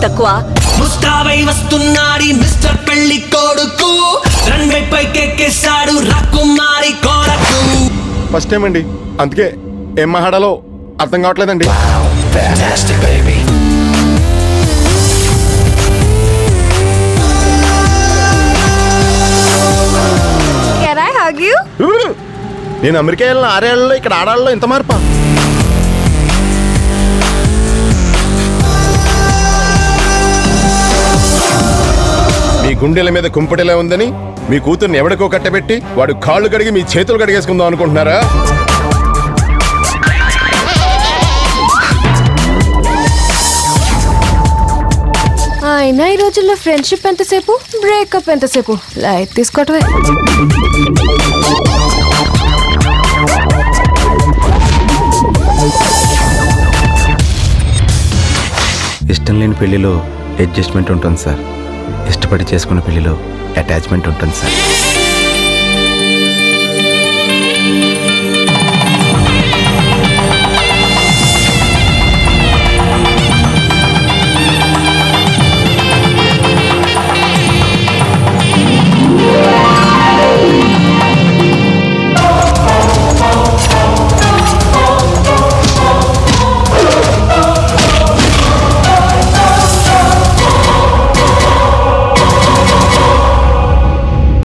తక్కువ. ముస్తాబై వస్తున్నాడు మిస్టర్ పెళ్లి కొడుకు, రన్వే పైకెక్కేశాడు రాకుమారి కొరకు. ఫస్ట్ టైం అండి, అందుకే ఏం మాట్లాడాలో అర్థం కావట్లేదండి. నేను అమెరికా వెళ్ళిన 6 ఏళ్లలో ఇక్కడ ఆడాళ్ళలో ఇంత మార్పా? మీ గుండెల మీద కుంపటిలా ఉందని మీ కూతుర్ని ఎవడికో కట్టబెట్టి వాడు కాళ్ళు కడిగి మీ చేతులు కడిగేసుకుందాం అనుకుంటున్నారా? అయినా ఈ రోజుల్లో ఫ్రెండ్షిప్ ఎంతసేపు, బ్రేకప్ ఎంతసేపు, లైట్ తీసుకోవటమే. ఇష్టం లేని పెళ్లిలో అడ్జస్ట్మెంట్ ఉంటుంది సార్, ఇష్టపడి చేసుకున్న పెళ్లిలో అటాచ్మెంట్ ఉంటుంది సార్.